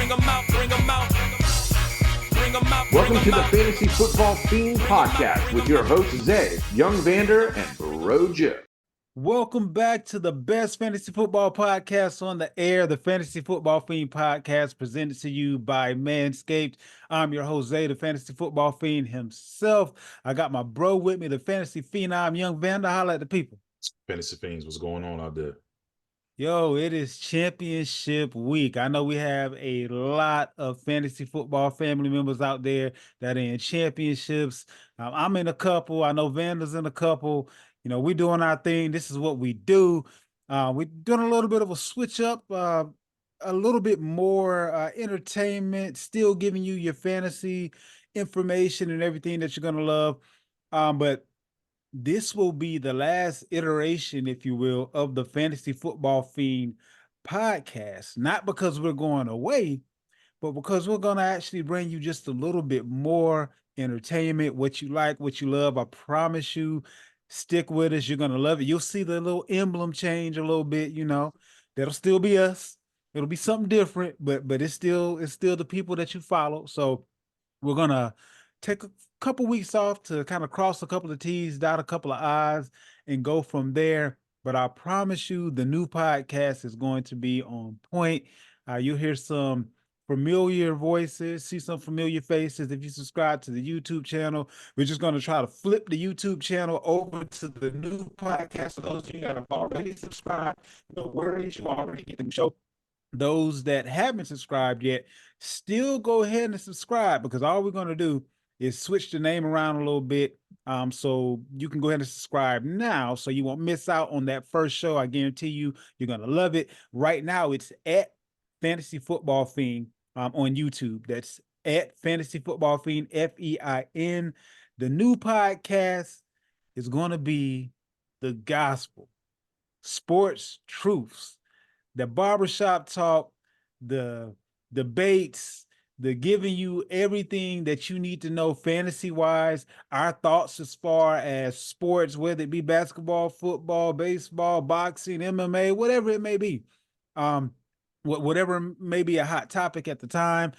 bring 'em out, bring 'em out. Bring 'em out, Welcome to the Fantasy Football Fiend Podcast with your hosts, Zay, Young Vander, and Bro Joe. Welcome back to the best fantasy football podcast on the air, the Fantasy Football Fiend Podcast, presented to you by Manscaped. I'm your host, Zay, the Fantasy Football Fiend himself. I got my bro with me, the Fantasy Phenom, Young Vander. Holla at the people. Fantasy Fiends, what's going on out there? Yo, it is championship week. I know we have a lot of fantasy football family members out there that are in championships. I'm in a couple. I know Vander's in a couple. You know, we're doing our thing. This is what we do. We're doing a little bit of a switch up, a little bit more entertainment, still giving you your fantasy information and everything that you're going to love. But this will be the last iteration, if you will, of the Fantasy Football Fiend podcast. Not because we're going away, but because we're going to actually bring you just a little bit more entertainment, what you like, what you love. I promise you, stick with us. You're going to love it. You'll see the little emblem change a little bit, you know. That'll still be us. It'll be something different, but it's still the people that you follow. So we're going to take a couple weeks off to kind of cross a couple of T's, dot a couple of I's, and go from there. But I promise you, the new podcast is going to be on point. You'll hear some familiar voices, see some familiar faces. If you subscribe to the YouTube channel, we're just going to try to flip the YouTube channel over to the new podcast. For those of you that have already subscribed, no worries, you already get the show. Those that haven't subscribed yet, still go ahead and subscribe, because all we're going to do is switch the name around a little bit. So you can go ahead and subscribe now so you won't miss out on that first show. I guarantee you, you're going to love it. Right now, it's at Fantasy Football Fiend on YouTube. That's at Fantasy Football Fiend, FEIN. The new podcast is going to be the gospel, sports truths, the barbershop talk, the debates, the giving you everything that you need to know fantasy-wise, our thoughts as far as sports, whether it be basketball, football, baseball, boxing, MMA, whatever it may be. Whatever may be a hot topic at the time.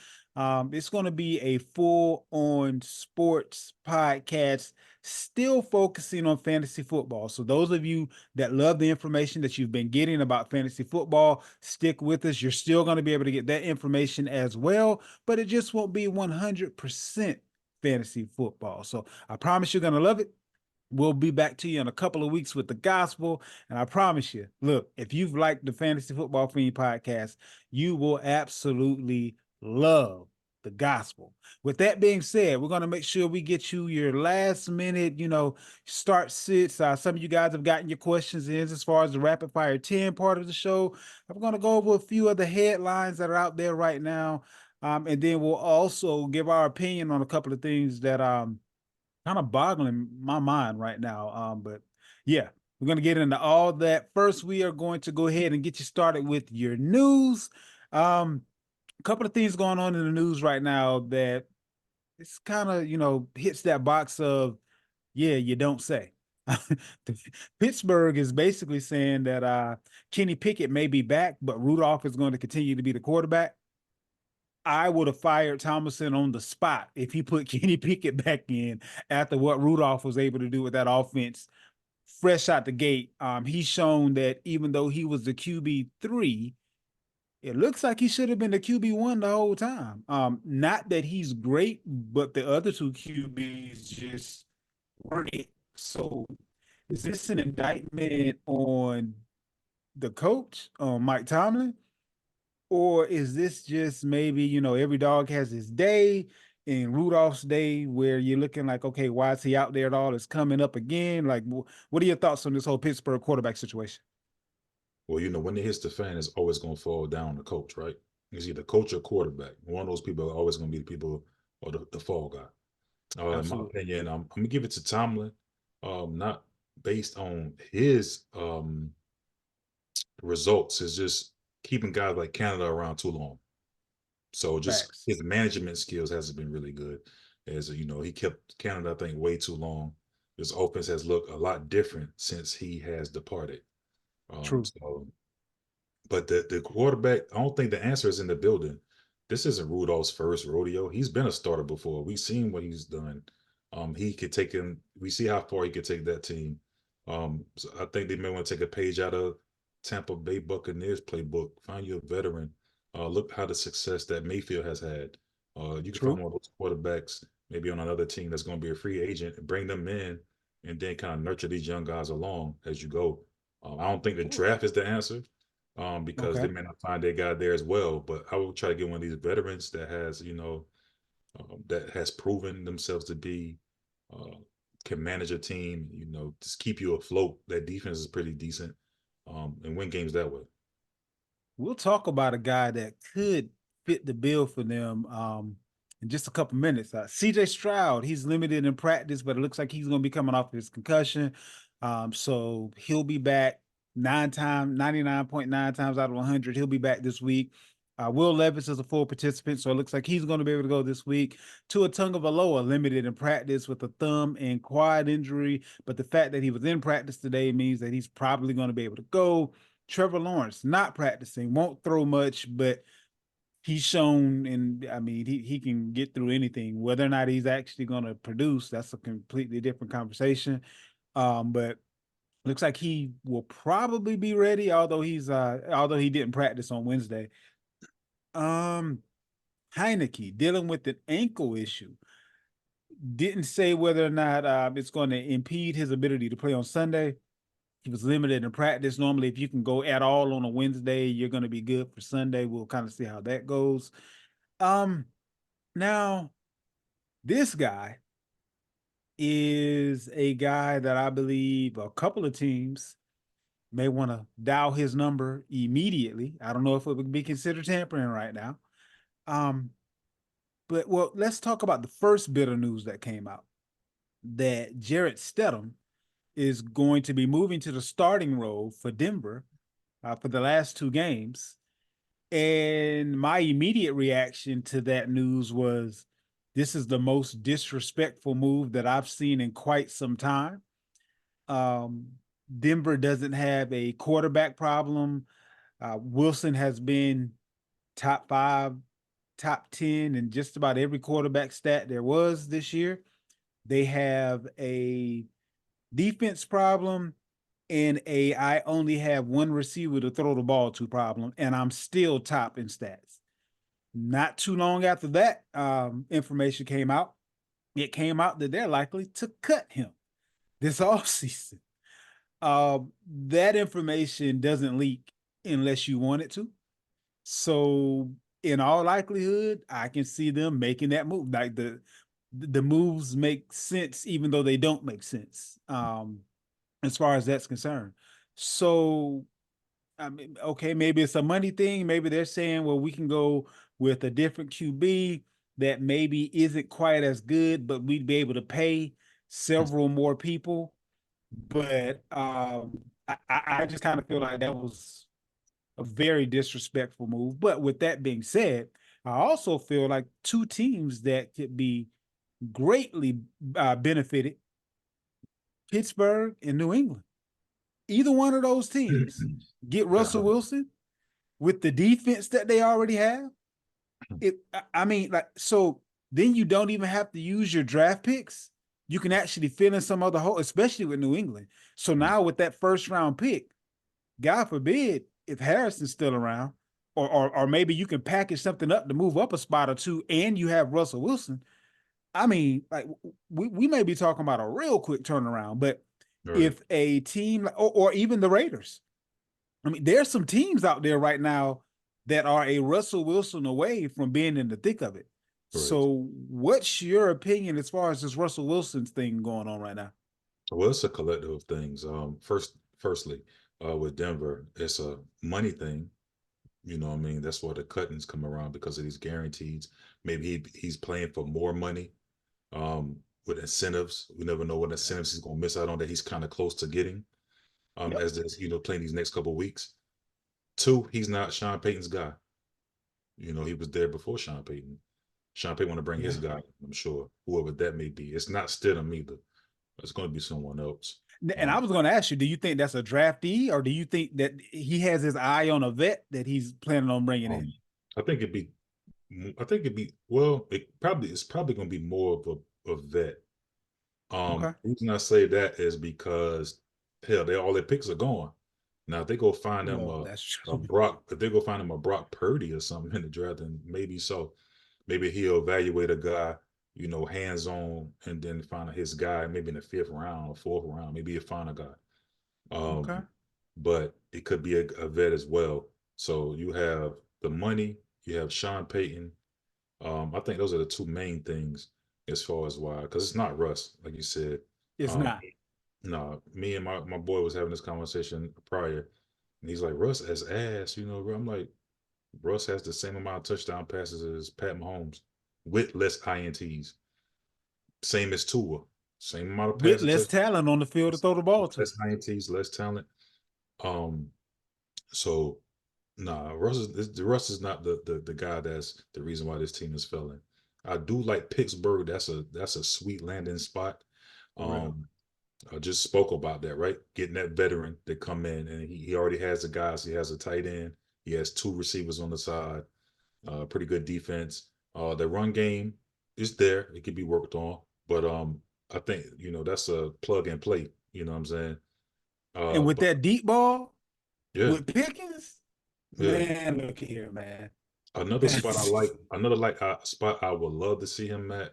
It's going to be a full-on sports podcast, still focusing on fantasy football. So those of you that love the information that you've been getting about fantasy football, stick with us. You're still going to be able to get that information as well, but it just won't be 100% fantasy football. So I promise you're going to love it. We'll be back to you in a couple of weeks with the gospel. And I promise you, look, if you've liked the Fantasy Football Fiend podcast, you will absolutely love the gospel. With that being said, we're going to make sure we get you your last minute, start sits. Some of you guys have gotten your questions in as far as the rapid fire 10 part of the show. I'm going to go over a few of the headlines that are out there right now. And then we'll also give our opinion on a couple of things that, kind of boggling my mind right now. But yeah, we're going to get into all that. First, we are going to go ahead and get you started with your news. A couple of things going on in the news right now that it's kind of, hits that box of, yeah, you don't say. Pittsburgh is basically saying that Kenny Pickett may be back, but Rudolph is going to continue to be the quarterback. I would have fired Thomason on the spot if he put Kenny Pickett back in after what Rudolph was able to do with that offense fresh out the gate. He's shown that even though he was the QB3, it looks like he should have been the QB1 the whole time. Not that he's great, but the other two QBs just weren't it. So is this an indictment on the coach, on Mike Tomlin? Or is this just maybe, every dog has his day, and Rudolph's day where you're looking like, okay, why is he out there at all? It's coming up again. Like, what are your thoughts on this whole Pittsburgh quarterback situation? Well, when it hits the fan, it's always going to fall down on the coach, right? It's either coach or quarterback. One of those people are always going to be the people or the fall guy. In my opinion, I'm going to give it to Tomlin, not based on his results. It's just keeping guys like Canada around too long. So just his management skills hasn't been really good. As he kept Canada, I think, way too long. His offense has looked a lot different since he has departed. True. But the quarterback, I don't think the answer is in the building. this isn't Rudolph's first rodeo. He's been a starter before. We've seen what he's done. He could take him. We see how far he could take that team. So I think they may want to take a page out of Tampa Bay Buccaneers playbook. Find you a veteran. Look how the success that Mayfield has had. You can find one of those quarterbacks maybe on another team that's going to be a free agent and bring them in, and then kind of nurture these young guys along as you go. I don't think the draft is the answer. Because they may not find their guy there as well. But I will try to get one of these veterans that has, that has proven themselves to be, can manage a team, just keep you afloat. That defense is pretty decent, and win games that way. We'll talk about a guy that could fit the bill for them in just a couple minutes. CJ Stroud, he's limited in practice, but it looks like he's going to be coming off his concussion. So he'll be back 99.9 times out of 100. He'll be back this week. Will Levis is a full participant, so it looks like he's going to be able to go this week. Tua Tagovailoa limited in practice with a thumb and quad injury, but the fact that he was in practice today means that he's probably going to be able to go. Trevor Lawrence not practicing, won't throw much, but he's shown, and I mean, he can get through anything. Whether or not he's actually going to produce, that's a completely different conversation. But looks like he will probably be ready, although he didn't practice on Wednesday. Heineke dealing with an ankle issue. Didn't say whether or not it's going to impede his ability to play on Sunday. He was limited in practice. Normally, if you can go at all on a Wednesday, you're going to be good for Sunday. We'll kind of see how that goes. Now, this guy is a guy that I believe a couple of teams may want to dial his number immediately. I don't know if it would be considered tampering right now. But let's talk about the first bit of news that came out, that Jarrett Stidham is going to be moving to the starting role for Denver for the last 2 games. And my immediate reaction to that news was, this is the most disrespectful move that I've seen in quite some time. Denver doesn't have a quarterback problem. Wilson has been top 5, top 10 in just about every quarterback stat there was this year. They have a defense problem and I only have one receiver to throw the ball to problem, and I'm still top in stats. Not too long after that information came out, it came out that they're likely to cut him this offseason. That information doesn't leak unless you want it to. So in all likelihood, I can see them making that move. Like the moves make sense, even though they don't make sense, as far as that's concerned. So, I mean, okay, maybe it's a money thing. Maybe they're saying, well, we can go with a different QB that maybe isn't quite as good, but we'd be able to pay several more people. But I just kind of feel like that was a very disrespectful move. But with that being said, I also feel like 2 teams that could be greatly benefited, Pittsburgh and New England. Either one of those teams get Russell Wilson with the defense that they already have. So then you don't even have to use your draft picks. You can actually fill in some other hole, especially with New England. So now with that first round pick, God forbid if Harrison's still around, or maybe you can package something up to move up a spot or 2 and you have Russell Wilson. I mean, like we may be talking about a real quick turnaround, but right. If a team or even the Raiders, I mean, there's some teams out there right now that are a Russell Wilson away from being in the thick of it. Right. So what's your opinion as far as this Russell Wilson thing going on right now? Well, it's a collective of things. Firstly, with Denver, it's a money thing. You know what I mean? That's why the cuttings come around, because of these guarantees. Maybe he's playing for more money with incentives. We never know what incentives he's going to miss out on that he's kind of close to getting as this, playing these next couple of weeks. 2, he's not Sean Payton's guy. He was there before Sean Payton. Sean Payton want to bring his guy, I'm sure, whoever that may be. It's not Stidham either. It's going to be someone else. And I was going to ask you, do you think that's a draftee, or do you think that he has his eye on a vet that he's planning on bringing in? I think it'd be I think it's probably going to be more of a vet. Okay. The reason I say that is because hell, all their picks are gone. Now if they go find them Well, that's a true. Brock, if they go find him a Brock Purdy or something in the draft, then maybe so. Maybe he'll evaluate a guy, hands on, and then find his guy maybe in the fifth round or fourth round. Maybe he'll find a guy. Okay. But it could be a vet as well. So you have the money, you have Sean Payton. I think those are the two main things as far as why, because it's not Russ, like you said. It's Um, not. no, me and my boy was having this conversation prior, and he's like, Russ has ass, bro. I'm like, Russ has the same amount of touchdown passes as Pat Mahomes with less INTs. Same as Tua. Same amount of With passes, less talent on the field to throw the ball to. less INTs, less talent. Um, so nah, Russ is not the guy that's the reason why this team is failing. I do like Pittsburgh. That's a sweet landing spot. For real. I just spoke about that, right? Getting that veteran to come in, and he already has the guys. He has a tight end. He has two receivers on the side. Pretty good defense. The run game is there. It could be worked on, but I think that's a plug and play. You know what I'm saying? And with But that deep ball, yeah, with Pickens, yeah. man, look here, man. Another spot I like, spot I would love to see him at,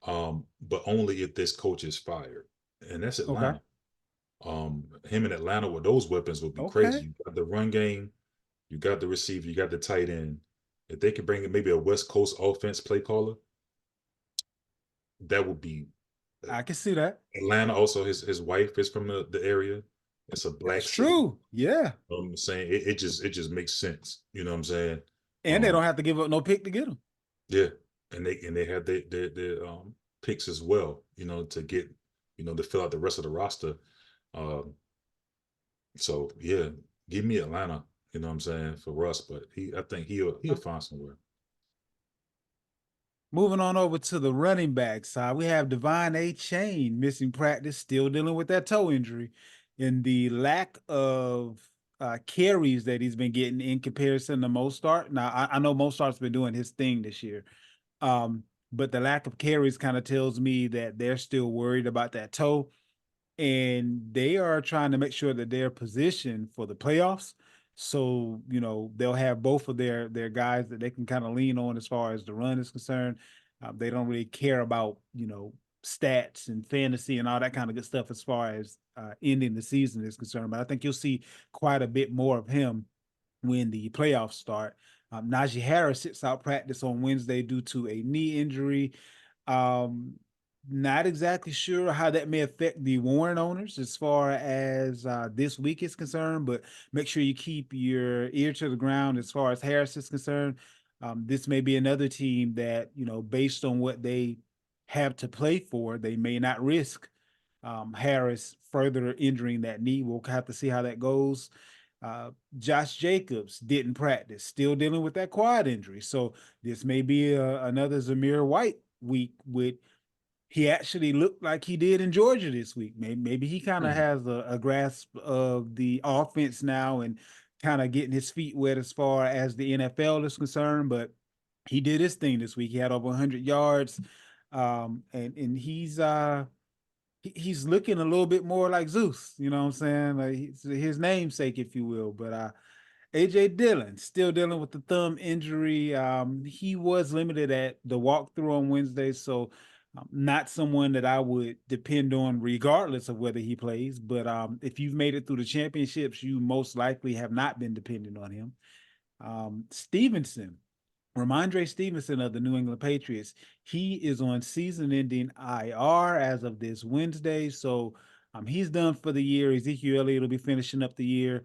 but only if this coach is fired, and that's Okay. Atlanta. Him in Atlanta with those weapons would be Okay. crazy. You got the run game, you got the receiver, you got the tight end. If they could bring in maybe a West Coast offense play caller, that would be I can see that. Atlanta. Also, his wife is from the area. It's a That's black city. true. Yeah. I'm saying it just makes sense. You know what I'm saying? And they don't have to give up no pick to get him. Yeah, and they have their picks as well. To get to fill out the rest of the roster. Um, so yeah, give me Atlanta. You know what I'm saying, for Russ, but I think he'll find somewhere. Moving on over to the running back side, we have Devon Achane missing practice, still dealing with that toe injury, and the lack of carries that he's been getting in comparison to Mostert. Now, I know Mostert's been doing his thing this year, but the lack of carries kind of tells me that they're still worried about that toe, and they are trying to make sure that they're positioned for the playoffs. So, they'll have both of their guys that they can kind of lean on as far as the run is concerned. They don't really care about, stats and fantasy and all that kind of good stuff as far as ending the season is concerned. But I think you'll see quite a bit more of him when the playoffs start. Najee Harris sits out practice on Wednesday due to a knee injury. Not exactly sure how that may affect the Warren owners as far as this week is concerned, but make sure you keep your ear to the ground as far as Harris is concerned. This may be another team that, based on what they have to play for, they may not risk Harris further injuring that knee. We'll have to see how that goes. Josh Jacobs didn't practice, still dealing with that quad injury. So this may be another Zamir White week with he actually looked like he did in Georgia this week. Maybe he kind of has a grasp of the offense now and kind of getting his feet wet as far as the NFL is concerned. But he did his thing this week. He had over 100 yards, and he's looking a little bit more like Zeus. You know what I'm saying? Like his namesake, if you will. But AJ Dillon still dealing with the thumb injury. He was limited at the walkthrough on Wednesday, so not someone that I would depend on regardless of whether he plays. But if you've made it through the championships, you most likely have not been dependent on him. Ramondre Stevenson of the New England Patriots, he is on season-ending IR as of this Wednesday, so he's done for the year. Ezekiel Elliott will be finishing up the year.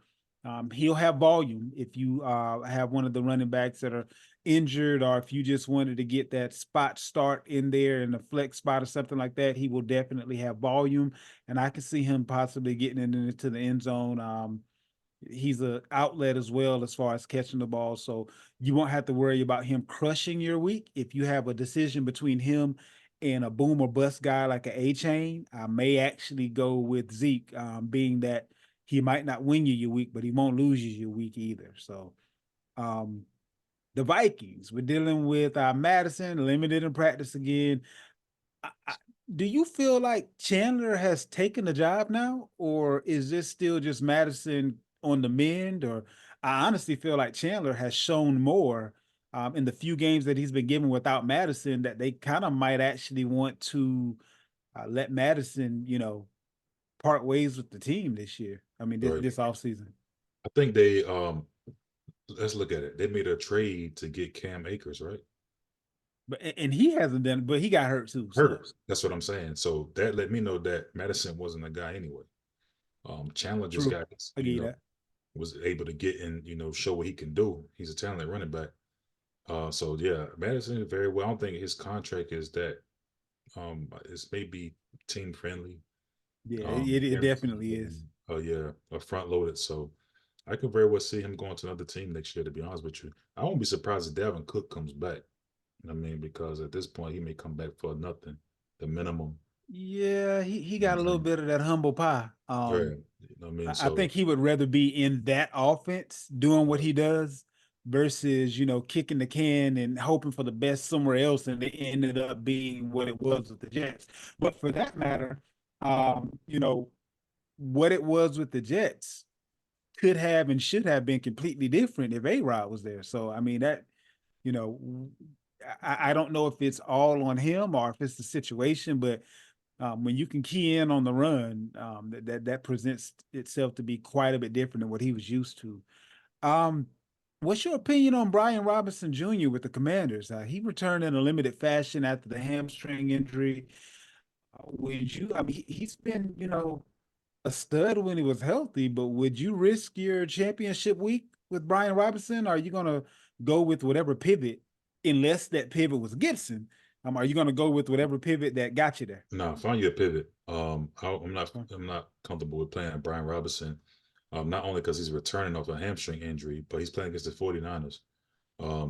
He'll have volume if you have one of the running backs that are injured, or if you just wanted to get that spot start in there in the flex spot or something like that. He will definitely have volume, and I can see him possibly getting into the end zone. He's an outlet as well as far as catching the ball, so you won't have to worry about him crushing your week. If you have a decision between him and a boom or bust guy like an Achane, I may actually go with Zeke, being that he might not win you your week, but he won't lose you your week either. So the Vikings. We're dealing with Madison, limited in practice again. Do you feel like Chandler has taken the job now, or is this still just Madison on the mend? Or I honestly feel like Chandler has shown more in the few games that he's been given without Madison that they kind of might actually want to let Madison, part ways with the team this year. I mean, Right. this offseason. I think they let's look at it. They made a trade to get Cam Akers, right? But and he hasn't done it, but he got hurt too. So. Hurt. That's what I'm saying. So that let me know that Madison wasn't a guy anyway. Chandler just True. got, I get that. was able to get in, show what he can do. He's a talented running back. So yeah, Madison is very well. I don't think his contract is that. It's maybe team friendly. Yeah, it definitely is. Oh yeah, a front loaded. So I could very well see him going to another team next year. To be honest with you, I won't be surprised if Dalvin Cook comes back. I mean, because at this point he may come back for nothing, the minimum. Yeah, he got a little bit of that humble pie. Right. I mean, I think he would rather be in that offense doing what he does versus, kicking the can and hoping for the best somewhere else, and it ended up being what it was with the Jets. But for that matter, what it was with the Jets could have and should have been completely different if A-Rod was there. So, I mean, that, I don't know if it's all on him or if it's the situation, but when you can key in on the run, that presents itself to be quite a bit different than what he was used to. What's your opinion on Brian Robinson Jr. with the Commanders? He returned in a limited fashion after the hamstring injury. I mean, he's been, a stud when he was healthy, but would you risk your championship week with Brian Robinson? Or are you going to go with whatever pivot, unless that pivot was Gibson? Are you going to go with whatever pivot that got you there? No, find you a pivot. I'm not comfortable with playing Brian Robinson. Not only because he's returning off a hamstring injury, but he's playing against the 49ers.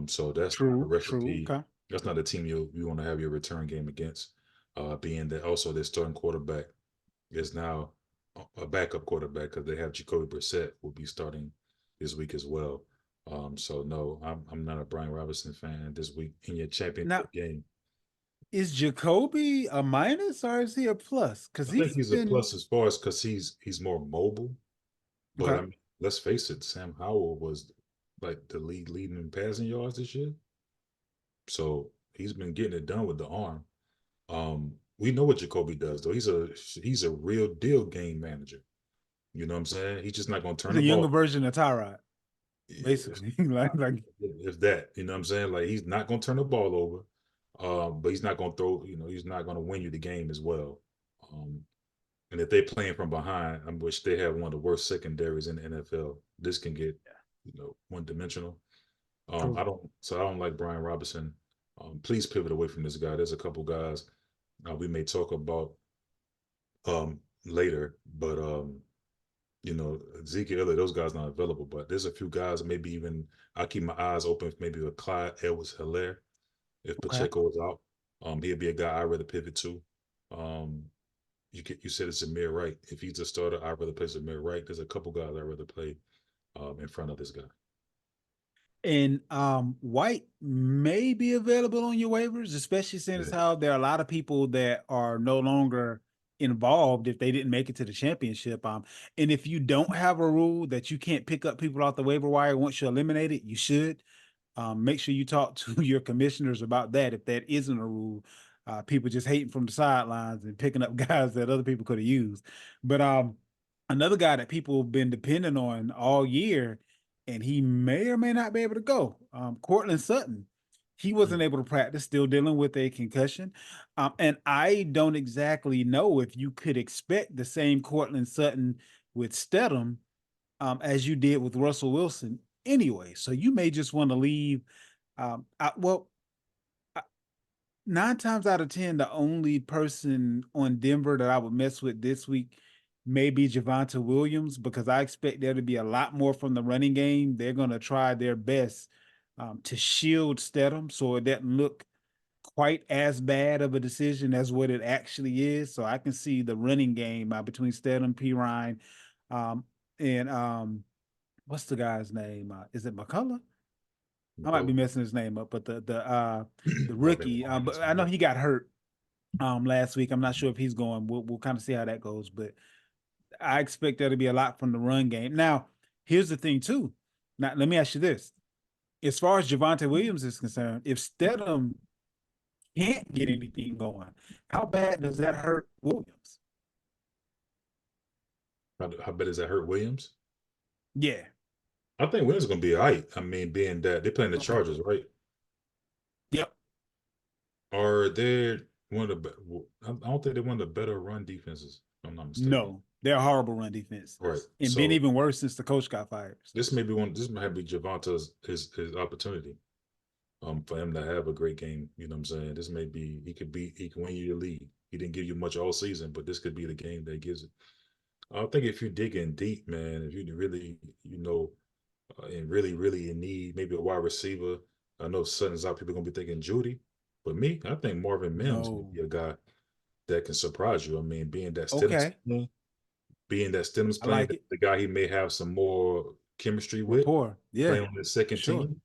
So that's not a recipe. Okay. That's not a team you want to have your return game against. Being that also their starting quarterback is now a backup quarterback because they have Jacoby Brissett will be starting this week as well. So no, I'm not a Brian Robinson fan this week in your championship game. Is Jacoby a minus or is he a plus? Because I think he's a plus as far as because he's more mobile. But Okay. I mean, let's face it, Sam Howell was like the leading in passing yards this year. So he's been getting it done with the arm. We know what Jacoby does though. He's a real deal game manager. You know what I'm saying? He's just not going to turn He's a the ball. younger version of Tyrod, basically. like if that, you know what I'm saying? Like he's not going to turn the ball over, but he's not going to throw. He's not going to win you the game as well. And if they're playing from behind, I wish they have one of the worst secondaries in the NFL. This can get, one-dimensional. I don't like Brian Robinson. Please pivot away from this guy. There's a couple guys we may talk about later, but Ezekiel Elliott, those guys not available. But there's a few guys, maybe even I'll keep my eyes open. Maybe with Clyde Edwards-Helaire, if Pacheco is out, he'll be a guy I'd rather pivot to. You said it's Zamir Wright. If he's a starter, I'd rather play Zamir Wright. There's a couple guys I'd rather play in front of this guy. And White may be available on your waivers, especially since how there are a lot of people that are no longer involved if they didn't make it to the championship. And if you don't have a rule that you can't pick up people off the waiver wire once you eliminate it, you should. Make sure you talk to your commissioners about that if that isn't a rule. People just hating from the sidelines and picking up guys that other people could have used. But another guy that people have been depending on all year, and he may or may not be able to go, Courtland Sutton. He wasn't able to practice, still dealing with a concussion. And I don't exactly know if you could expect the same Courtland Sutton with Stedham as you did with Russell Wilson anyway. So you may just want to leave. 9 times out of 10, the only person on Denver that I would mess with this week may be Javonte Williams, because I expect there to be a lot more from the running game. They're going to try their best to shield Stedham so it doesn't look quite as bad of a decision as what it actually is. So I can see the running game between Stedham, Pirine, and what's the guy's name? Is it McCullough? I might be messing his name up, but the Marvin rookie, but Williams, I know he got hurt last week. I'm not sure if he's going. We'll kind of see how that goes, but I expect there to be a lot from the run game. Now, here's the thing too. Now, let me ask you this: as far as Javonte Williams is concerned, if Stedham can't get anything going, how bad does that hurt Williams? How bad does that hurt Williams? Yeah. I think Williams is going to be all right. I mean, being that they're playing the Okay. Chargers, right? Yep. Are they one of the? I don't think they're one of the better run defenses. If I'm not mistaken. No, they're a horrible run defense, Right. and So been even worse since the coach got fired. this may be one. This might be Javonta's his opportunity, for him to have a great game. You know what I'm saying? This may be he can win you the lead. He didn't give you much all season, but this could be the game that gives it. I think if you're digging deep, man, if you really, and really in need, maybe a wide receiver. I know Sutton's out. People are gonna be thinking Judy, but me, I think Marvin Mims No. would be a guy that can surprise you. I mean, being that Okay. Stidham's I playing, like it. the guy he may have some more chemistry with, Rapport. Yeah. playing on his second Sure. team.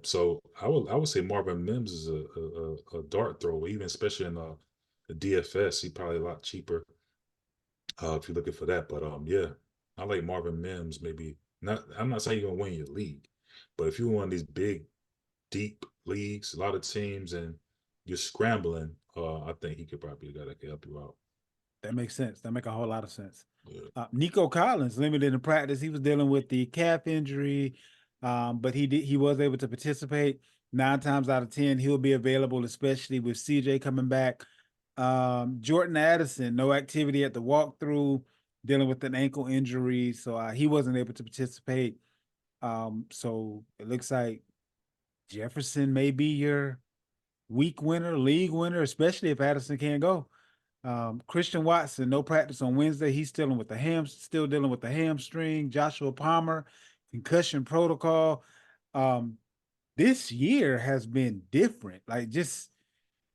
So I would say Marvin Mims is a dart thrower, even especially in the DFS. He's probably a lot cheaper if you're looking for that. But yeah, I like Marvin Mims. Maybe not. I'm not saying you're gonna win your league, but if you're one of these big, deep leagues, a lot of teams, and you're scrambling, I think he could probably be a guy that can help you out. That makes sense. That make a whole lot of sense. Yeah. Nico Collins limited in practice. He was dealing with the calf injury, but he was able to participate. 9 times out of 10, he'll be available, especially with CJ coming back. Jordan Addison, no activity at the walkthrough, dealing with an ankle injury, so he wasn't able to participate. So it looks like Jefferson may be your week winner, league winner, especially if Addison can't go. Christian Watson, no practice on Wednesday. He's still dealing with the hamstring. Joshua Palmer, concussion protocol. This year has been different. Like, just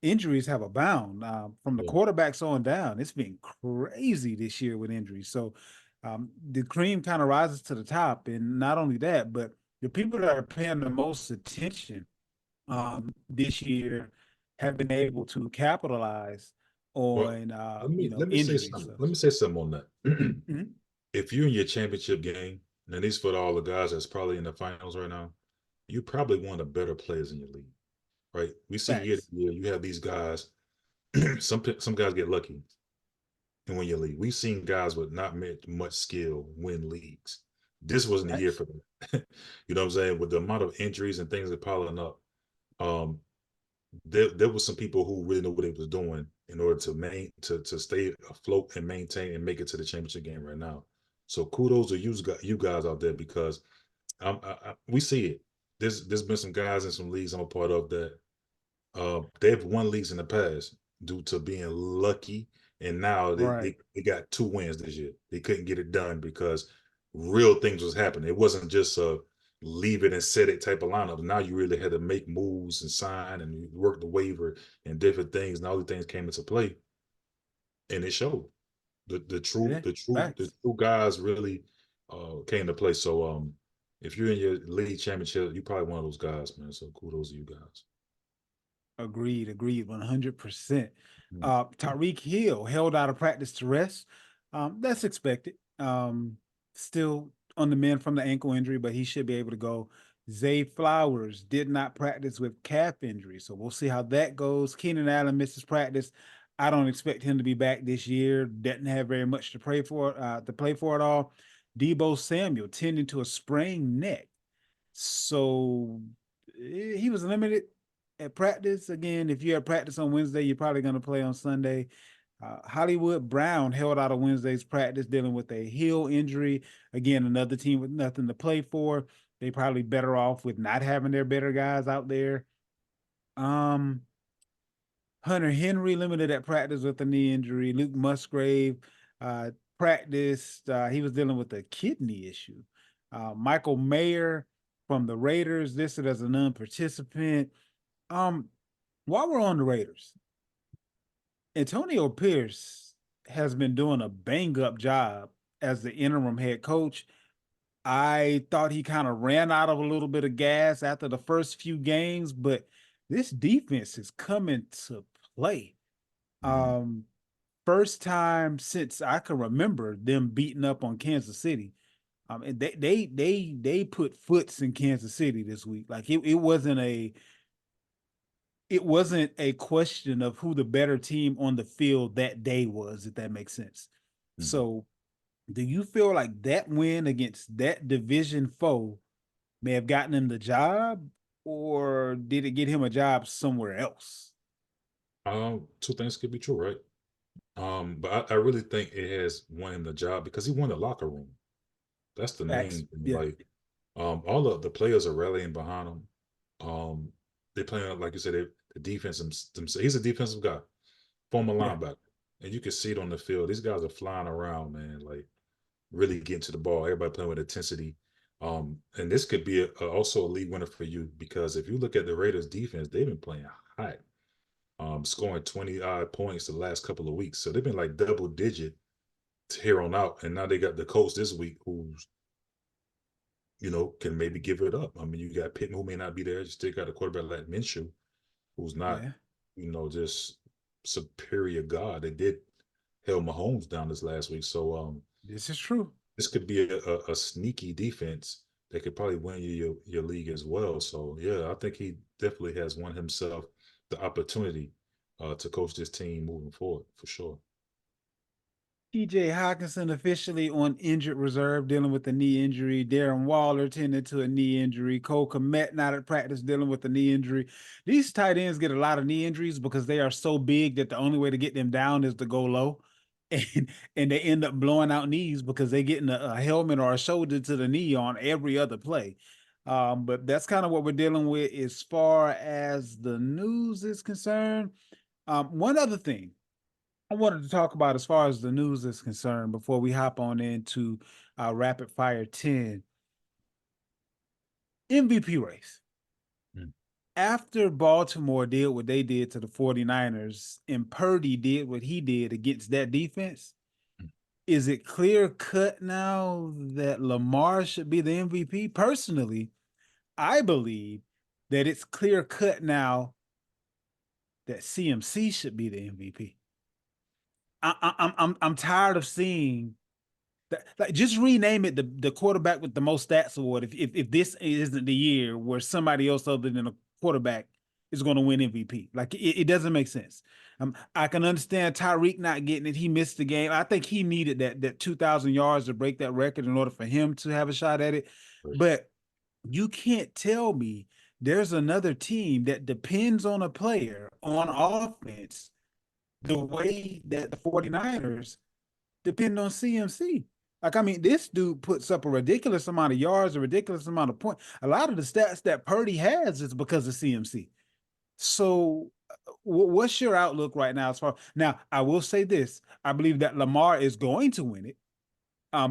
injuries have abound. From the quarterbacks on down, it's been crazy this year with injuries. So the cream kind of rises to the top. And not only that, but the people that are paying the most attention this year have been able to capitalize on let me say injuries. something. Let me say something on that. Mhm. If you're in your championship game, and these for all the guys that's probably in the finals right now, you're probably one of the better players in your league, right? We see year to year, you have these guys. some guys get lucky and win your league. We've seen guys with not much skill win leagues. This wasn't the year for them. You know what I'm saying? With the amount of injuries and things that piling up, there was some people who really know what they was doing in order to stay afloat and maintain and make it to the championship game right now. So kudos to you guys out there, because we see it. There's been some guys in some leagues I'm a part of that they've won leagues in the past due to being lucky, and now they got 2 wins this year. They couldn't get it done because real things was happening. It wasn't just a leave it and set it type of lineup. Now you really had to make moves and sign and work the waiver and different things, and all the things came into play, and it showed. The true guys really came to play. So if you're in your league championship, you're probably one of those guys, man. So kudos to you guys. Agreed, 100%. Tyreek Hill held out of practice to rest. That's expected. Still on the mend from the ankle injury, but he should be able to go. Zay Flowers did not practice with calf injury, so we'll see how that goes. Keenan Allen misses practice. I don't expect him to be back this year. Doesn't have very much to play for at all. Deebo Samuel tending to a sprained neck, so he was limited at practice. Again, if you have practice on Wednesday, you're probably going to play on Sunday. Hollywood Brown held out of Wednesday's practice dealing with a heel injury. Again, another team with nothing to play for. They probably better off with not having their better guys out there. Hunter Henry limited at practice with a knee injury. Luke Musgrave practiced. He was dealing with a kidney issue. Michael Mayer from the Raiders listed as a non-participant. While we're on the Raiders, Antonio Pierce has been doing a bang-up job as the interim head coach. I thought he kind of ran out of a little bit of gas after the first few games, but this defense is coming to play. Mhm. First time since I can remember them beating up on Kansas City. And they put foots in Kansas City this week. Like it wasn't a question of who the better team on the field that day was, if that makes sense. Mhm. So do you feel like that win against that division foe may have gotten him the job, or did it get him a job somewhere else? Two things could be true, right? But I really think it has won him the job because he won the locker room. That's the Facts. main thing. Yeah. Like, all of the players are rallying behind him. They playing like you said, the defense themselves. He's a defensive guy, former Yeah. linebacker, and you can see it on the field. These guys are flying around, man. Like really getting to the ball. Everybody playing with intensity. And this could be also a league winner for you because if you look at the Raiders defense, they've been playing hot, scoring 20 odd points the last couple of weeks. So they've been like double digit here on out. And now they got the coach this week who's, can maybe give it up. I mean, you got Pittman who may not be there. You still got a quarterback like Minshew, who's not, Yeah. just superior God. They did held Mahomes down this last week. So This is true. this could be a sneaky defense that could probably win you your league as well. So yeah, I think he definitely has won himself the opportunity to coach this team moving forward for sure. TJ Hawkinson officially on injured reserve, dealing with a knee injury. Darren Waller tended to a knee injury. Cole Kmet not at practice, dealing with a knee injury. These tight ends get a lot of knee injuries because they are so big that the only way to get them down is to go low. And they end up blowing out knees because they getting a helmet or a shoulder to the knee on every other play. But that's kind of what we're dealing with as far as the news is concerned. One other thing I wanted to talk about as far as the news is concerned before we hop on into rapid fire 10 MVP race. Mm. After Baltimore did what they did to the 49ers and Purdy did what he did against that defense, Mm. is it clear cut now that Lamar should be the MVP? Personally, I believe that it's clear cut now that CMC should be the MVP. I'm tired of seeing that, like, just rename it the quarterback with the most stats award. If this isn't the year where somebody else other than a quarterback is going to win MVP, like it doesn't make sense. I can understand Tyreek not getting it. He missed the game. I think he needed that 2,000 yards to break that record in order for him to have a shot at it. Right. But you can't tell me there's another team that depends on a player on offense the way that the 49ers depend on CMC. Like, I mean, this dude puts up a ridiculous amount of yards, a ridiculous amount of points. A lot of the stats that Purdy has is because of CMC. So, what's your outlook right now? As far now, I will say this: I believe that Lamar is going to win it,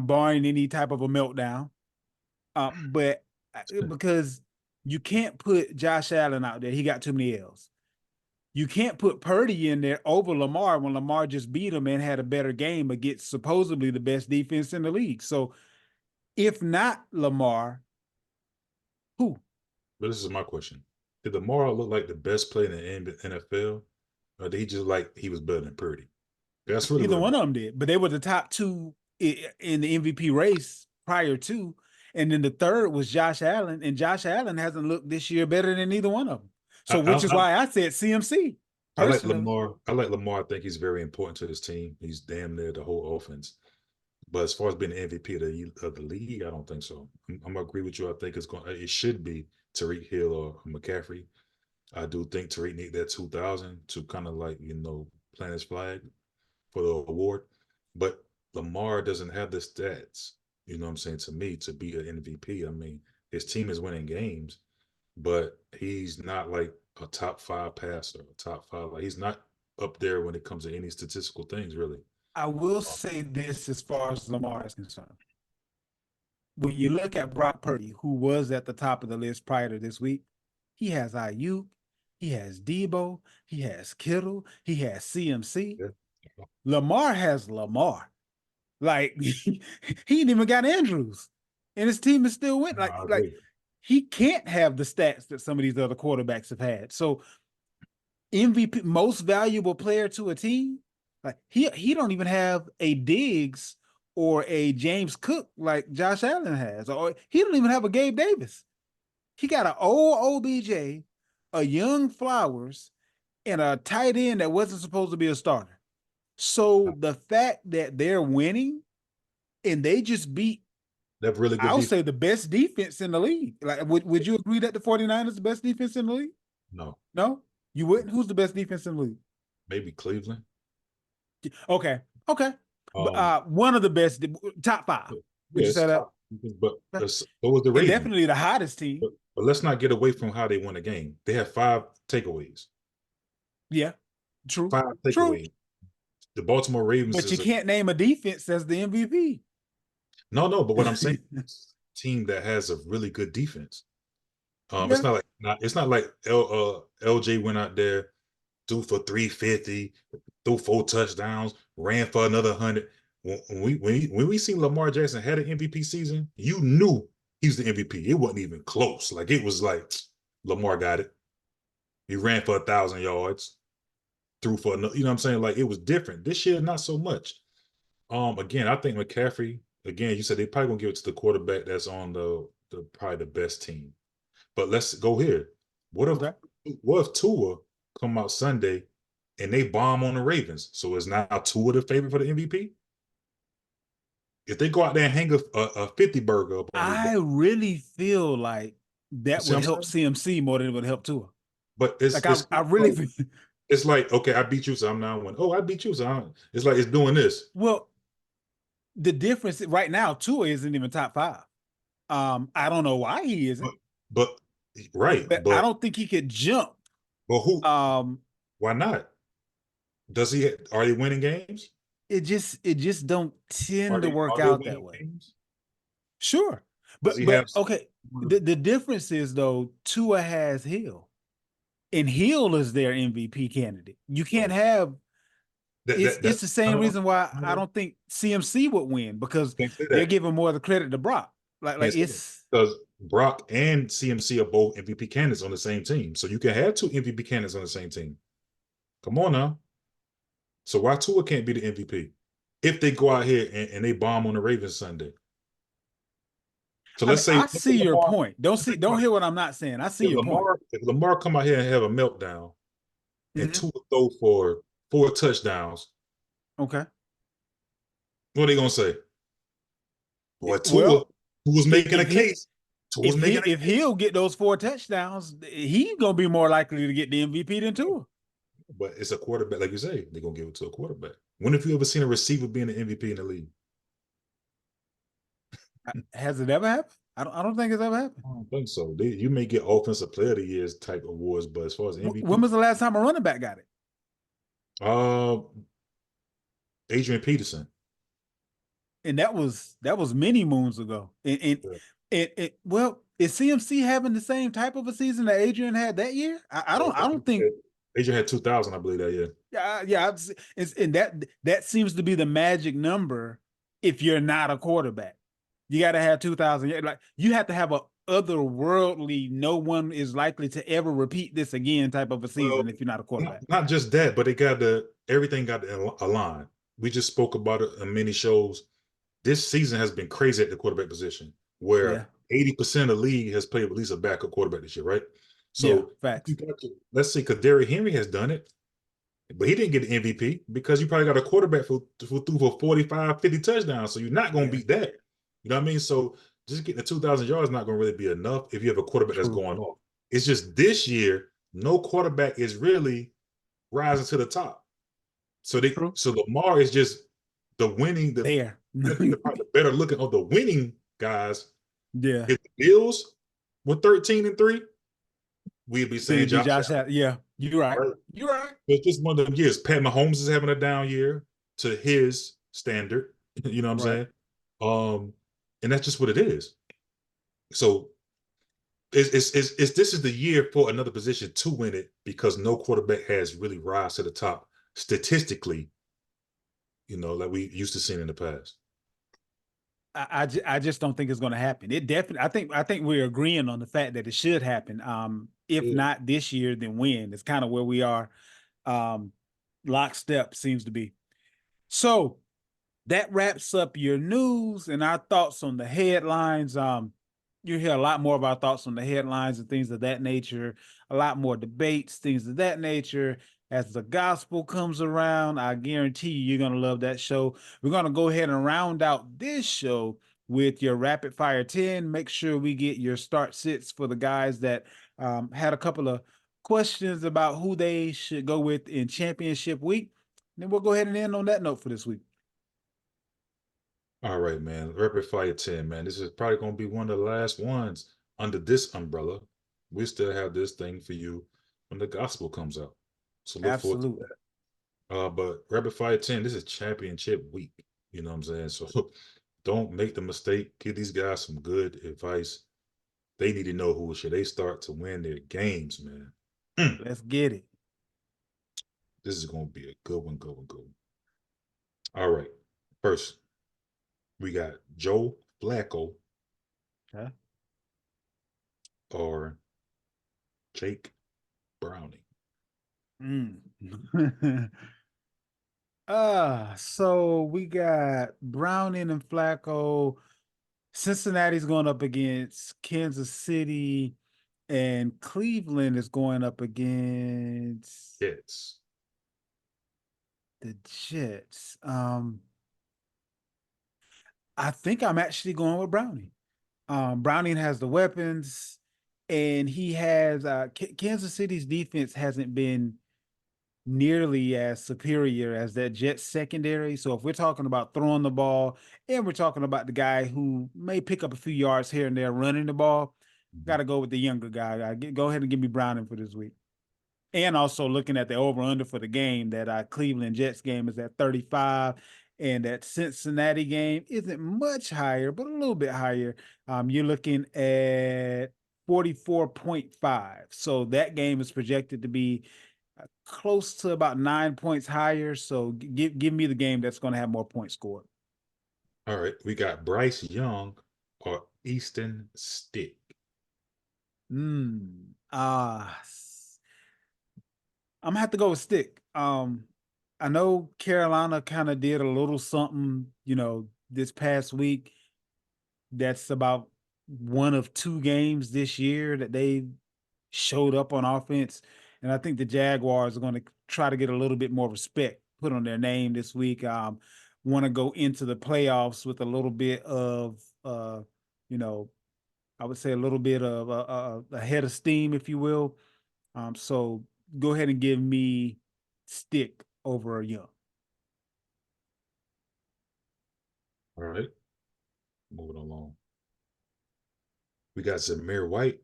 barring any type of a meltdown. But because you can't put Josh Allen out there, he got too many L's. You can't put Purdy in there over Lamar when Lamar just beat him and had a better game against supposedly the best defense in the league. So if not Lamar, who? But this is my question: did Lamar look like the best player in the NFL, or did he just like he was better than Purdy? That's really Either what. one of them did, but they were the top two in the MVP race prior to. And then the third was Josh Allen, and Josh Allen hasn't looked this year better than either one of them. So, which is I, why I said CMC. I like Personally, Lamar. I like Lamar. I think he's very important to this team. He's damn near the whole offense. But as far as being the MVP of the league, I don't think so. I'm gonna agree with you. I think it should be Tariq Hill or McCaffrey. I do think Tariq need that 2,000 to kind of like plant his flag for the award. But Lamar doesn't have the stats. You know what I'm saying, to me, to be an MVP. I mean, his team is winning games, but he's not like a top 5 passer, a top 5. Like he's not up there when it comes to any statistical things, really. I will say this as far as Lamar is concerned. When you look at Brock Purdy, who was at the top of the list prior to this week, he has Ayuk, he has Debo, he has Kittle, he has CMC. Yeah. Lamar has Lamar. Like he ain't even got Andrews. and his team is still winning. No, I agree. He can't have the stats that some of these other quarterbacks have had. So MVP, most valuable player to a team, like he don't even have a Diggs or a James Cook like Josh Allen has, or he don't even have a Gabe Davis. He got an old OBJ, a young Flowers, and a tight end that wasn't supposed to be a starter. So the fact that they're winning and they just beat, They're really good. I'll say, the best defense in the league. Like, would you agree that the 49ers the best defense in the league? No, No? You wouldn't? Who's the best defense in the league? maybe Cleveland. Okay. Um, One of the best, top 5. Would you it's say that? tough, but so was the And Ravens. definitely the hottest team. But let's not get away from how they won the game. They had 5 takeaways. Yeah. True. 5 takeaways. The Baltimore Ravens. But you can't name a defense as the MVP. No. But what I'm saying, is a team that has a really good defense. It's not like LJ went out there, threw for 350, threw 4 touchdowns, ran for another 100. When we seen Lamar Jackson had an MVP season, you knew he was the MVP. It wasn't even close. Like, it was like Lamar got it. He ran for 1,000 yards, threw for another. You know what I'm saying? Like, it was different. This year, not so much. Again, I think McCaffrey. Again, you said they probably gonna give it to the quarterback that's on the probably the best team. But let's go here. What if Tua come out Sunday and they bomb on the Ravens? So is now Tua the favorite for the MVP? If they go out there and hang a 50 burger up on I really feel like that See would what I'm help CMC more than it would help Tua. But it's Like, it's I really feel. it's like, okay, I beat you, so I'm now winning. Oh, I beat you, so it's like it's doing this. Well, the difference right now, Tua isn't even top 5. I don't know why he isn't. But right, But but I don't think he could jump. who? Um, Why not? Does he? Are they winning games? it just don't tend to work Are they out that winning way. games? Sure, but he have- okay. The difference is, though, Tua has Hill, and Hill is their MVP candidate. You can't have. It's the same reason why I don't think CMC would win, because they're giving more of the credit to Brock. Like it's because Brock and CMC are both MVP candidates on the same team, so you can have 2 MVP candidates on the same team. Come on now. So why Tua can't be the MVP if they go out here and they bomb on the Ravens Sunday? So let's say I see your point. Don't hear what I'm not saying. I see your point. If Lamar come out here and have a meltdown, and Tua throw for 4 touchdowns, okay, what are they gonna say? Boy, Tua was making a case. If he'll get those 4 touchdowns, he's gonna be more likely to get the MVP than Tua. But it's a quarterback, like you say, they're gonna give it to a quarterback. When have you ever seen a receiver being the MVP in the league? Has it ever happened? I don't think it's ever happened. I don't think so. You may get offensive player of the year type awards, but as far as MVP, when was the last time a running back got it? Adrian Peterson. And that was many moons ago. And well, is CMC having the same type of a season that Adrian had that year? I don't think Adrian had 2,000, I believe, that year. Yeah. And that seems to be the magic number if you're not a quarterback. You got to have 2,000. Like, you have to have a otherworldly, no one is likely to ever repeat this again type of a season if you're not a quarterback. Not just that, but everything got to align. We just spoke about it in many shows. This season has been crazy at the quarterback position, where 80% of the league has played at least a backup quarterback this year, right? So facts. Let's say, because Derrick Henry has done it, but he didn't get the MVP because you probably got a quarterback who threw for 45, 50 touchdowns. So you're not going to beat that. You know what I mean? So just getting the 2,000 yards is not going to really be enough if you have a quarterback that's going off. It's just this year, no quarterback is really rising to the top. So Lamar is just the winning, the better looking of the winning guys. Yeah. If the Bills were 13-3, we'd be saying Josh Allen. Yeah, you're right. You're right. It's just one of them years. Pat Mahomes is having a down year to his standard. You know what I'm saying? And that's just what it is. So this is the year for another position to win it, because no quarterback has really rise to the top statistically, like we used to see in the past. I just don't think it's going to happen. It definitely. I think we're agreeing on the fact that it should happen. If Yeah. not this year, then when? It's kind of where we are. Um, lockstep seems to be. So that wraps up your news and our thoughts on the headlines. You hear a lot more of our thoughts on the headlines and things of that nature, a lot more debates, things of that nature. As the gospel comes around, I guarantee you're going to love that show. We're going to go ahead and round out this show with your rapid fire 10. Make sure we get your start sits for the guys that had a couple of questions about who they should go with in championship week. Then we'll go ahead and end on that note for this week. All right, man. Rapid Fire 10, man. This is probably going to be one of the last ones under this umbrella. We still have this thing for you when the gospel comes out. So look forward to Absolutely. that. But Rapid Fire 10, this is championship week. You know what I'm saying? So don't make the mistake. Give these guys some good advice. They need to know who should they start to win their games, man. Let's get it. This is going to be a good one, good one, good one. All right. First, we got Joe Flacco Okay. or Jake Browning. So we got Browning and Flacco. Cincinnati's going up against Kansas City, and Cleveland is going up against Jets. the Jets. I think I'm actually going with Browning. Browning has the weapons, and he has Kansas City's defense hasn't been nearly as superior as that Jets secondary. So if we're talking about throwing the ball and we're talking about the guy who may pick up a few yards here and there running the ball, got to go with the younger guy. Go ahead and give me Browning for this week. And also looking at the over-under for the game, that Cleveland Jets game is at 35, and that Cincinnati game isn't much higher, but a little bit higher. You're looking at 44.5. So that game is projected to be close to about 9 points higher. So give me the game that's going to have more points scored. All right. We got Bryce Young or Easton Stick. I'm gonna have to go with Stick. I know Carolina kind of did a little something, this past week. That's about one of two games this year that they showed up on offense. And I think the Jaguars are going to try to get a little bit more respect put on their name this week. Want to go into the playoffs with a little bit of, I would say a little bit of a head of steam, if you will. So go ahead and give me Stick over Young. All right. Moving along. We got Zamir White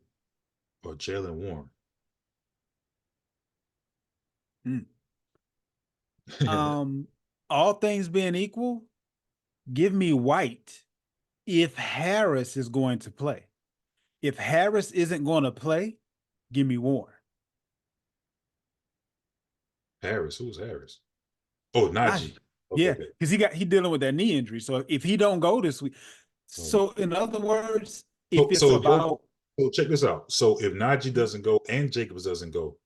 or Jalen Warren. All things being equal, give me White if Harris is going to play. If Harris isn't going to play, give me Warren. Harris, who's Harris? Oh, Najee. Okay, yeah, okay. because he dealing with that knee injury. So if he don't go this week, so in other words, if it's about so check this out. So if Najee doesn't go and Jacobs doesn't go,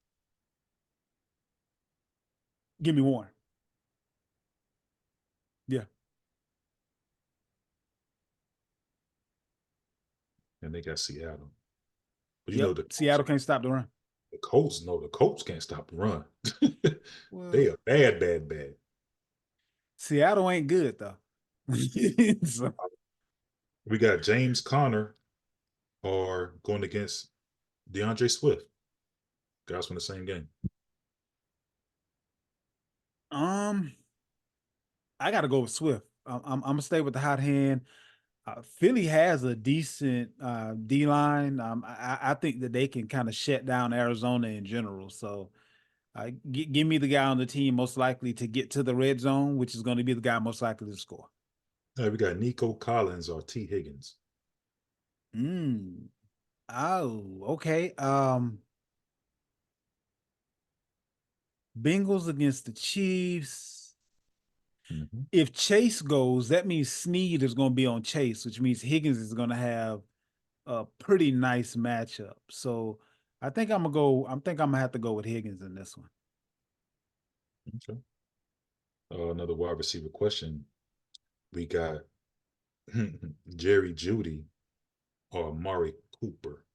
give me Warren. Yeah. and they got Seattle. But Seattle can't stop the run. The Colts can't stop the run. Well, They are bad, bad, bad. Seattle ain't good though. So, We got James Conner or going against DeAndre Swift. Guys from the same game. I got to go with Swift. I'm gonna stay with the hot hand. Philly has a decent D line. I think that they can kind of shut down Arizona in general. So, give me the guy on the team most likely to get to the red zone, which is going to be the guy most likely to score. All right, we got Nico Collins or T. Higgins. Oh, okay. Bengals against the Chiefs. Mhm. If Chase goes, that means Snead is going to be on Chase, which means Higgins is going to have a pretty nice matchup. So I think I'm gonna have to go with Higgins in this one. Okay. Another wide receiver question. We got Jerry Judy or Amari Cooper.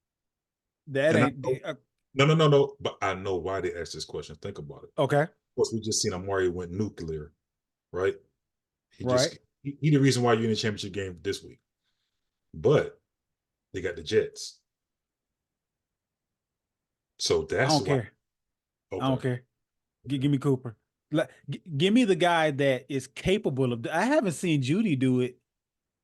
That And I ain't know, no. But I know why they asked this question. Think about it. okay, Of course, we just seen Amari went nuclear, right? He right? just he the reason why you're in the championship game this week. But they got the Jets. So I that's don't why. care. I Okay. don't care. Give me Cooper. Give me the guy that is capable of. I haven't seen Judy do it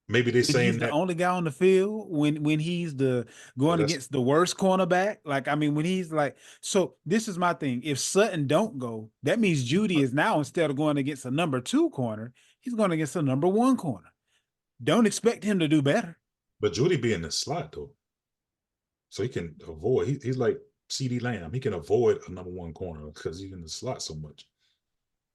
Maybe they're when he's saying the that. only guy on the field, when he's the Well, going that's against the worst cornerback. Like, I mean, when he's like, so this is my thing. If Sutton don't go, that means Judy is now, instead of going against a number 2 corner, he's going against a number 1 corner. Don't expect him to do better. but Judy be in the slot though. So he can avoid he's like CD Lamb. He can avoid a number 1 corner because he's in the slot so much.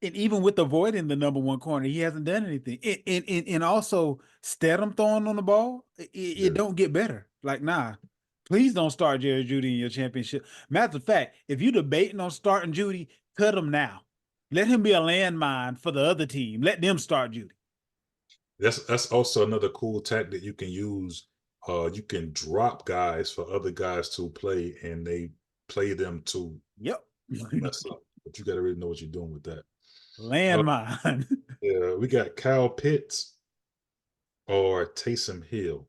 And even with avoiding the number 1 corner, he hasn't done anything. And also Stedham throwing on the ball, it Yeah. don't get better. Like, nah, please don't start Jerry Judy in your championship. Matter of fact, if you're debating on starting Judy, cut him now. Let him be a landmine for the other team. Let them start Judy. That's also another cool tactic you can use. You can drop guys for other guys to play and they play them to Yep. mess up. But you gotta really know what you're doing with that. Landmine. Yeah, we got Kyle Pitts or Taysom Hill.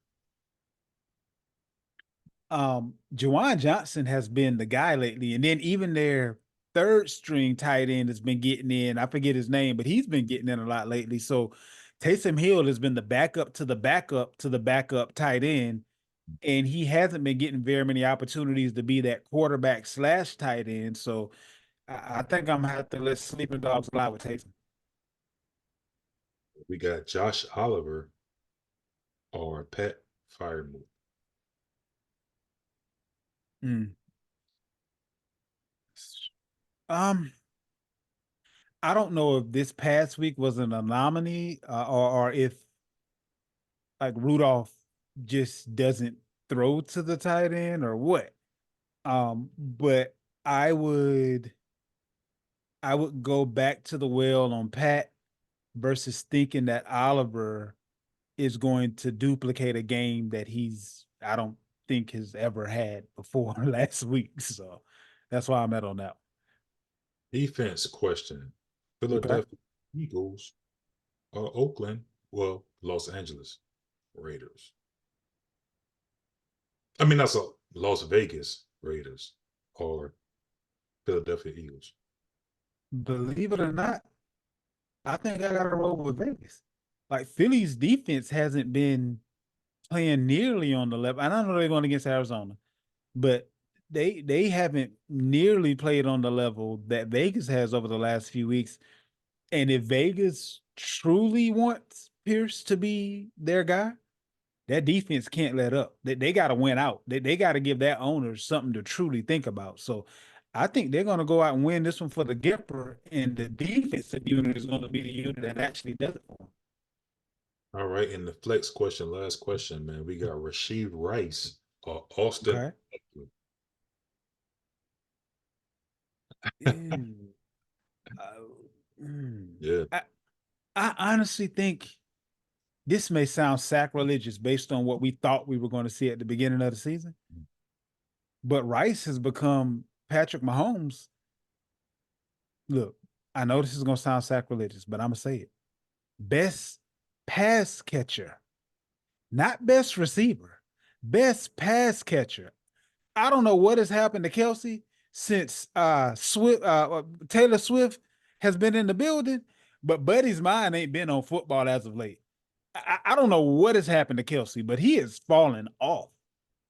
Juwan Johnson has been the guy lately, and then even their third string tight end has been getting in. I forget his name, but he's been getting in a lot lately. So Taysom Hill has been the backup to the backup to the backup tight end, and he hasn't been getting very many opportunities to be that quarterback / tight end. So I think I'm gonna have to let sleeping dogs fly with Taysom. We got Josh Oliver or Pat Firemouth. Mm. I don't know if this past week was an anomaly, or if like Rudolph just doesn't throw to the tight end or what. But I would go back to the well on Pat versus thinking that Oliver is going to duplicate a game that I don't think has ever had before last week. So that's why I'm at on that. Defense question. Okay. Philadelphia Eagles or Oakland, well, Los Angeles Raiders. I mean, that's a Las Vegas Raiders or Philadelphia Eagles. Believe it or not, I think I got to roll with Vegas. Like, Philly's defense hasn't been playing nearly on the level. And I know they're going against Arizona, but they haven't nearly played on the level that Vegas has over the last few weeks. And if Vegas truly wants Pierce to be their guy, that defense can't let up. They got to win out. They got to give that owner something to truly think about. So I think they're going to go out and win this one for the Gipper, and the defensive unit is going to be the unit that actually does it for them. All right, and the flex question, last question, man. We got Rashid Rice or Austin. Okay. Yeah. I honestly think this may sound sacrilegious based on what we thought we were going to see at the beginning of the season, but Rice has become Patrick Mahomes. Look, I know this is going to sound sacrilegious, but I'm going to say it. Best pass catcher, not best receiver, best pass catcher. I don't know what has happened to Kelsey since Taylor Swift has been in the building, but Buddy's mind ain't been on football as of late. I don't know what has happened to Kelsey, but he has fallen off.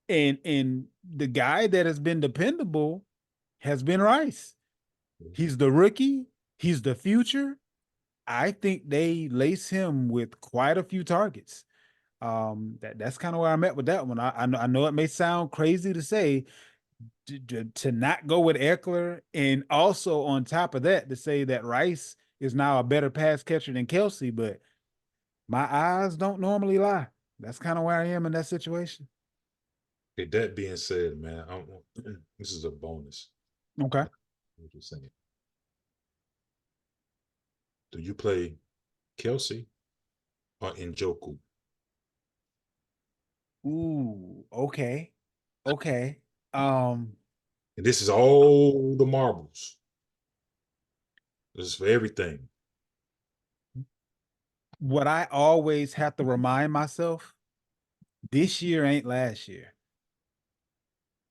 And the guy that has been dependable has been Rice. He's the rookie. He's the future. I think they lace him with quite a few targets. That's kind of where I'm at with that one. I know it may sound crazy to say to not go with Eckler, and also on top of that to say that Rice is now a better pass catcher than Kelsey, but my eyes don't normally lie. That's kind of where I am in that situation. Okay, that being said, man, this is a bonus. Okay. What you saying? Do you play Kelsey or Njoku? Ooh, okay. Okay. And this is all the marbles. This is for everything. What I always have to remind myself, this year ain't last year.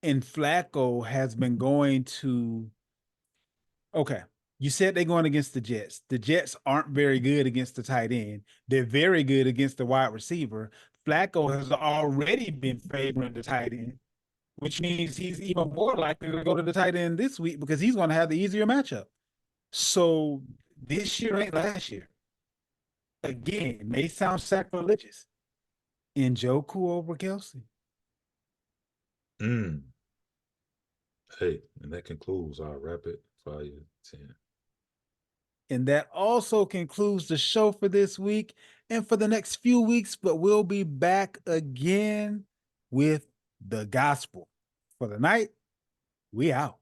And Flacco has been going to, okay, you said they're going against the Jets. The Jets aren't very good against the tight end. They're very good against the wide receiver. Flacco has already been favoring the tight end, which means he's even more likely to go to the tight end this week because he's going to have the easier matchup. So this year ain't last year. Again, it may sound sacrilegious. Njoku over Kelsey. Mm. Hey, and that concludes our rapid fire 10. And that also concludes the show for this week and for the next few weeks, but we'll be back again with the gospel. For the night, we out.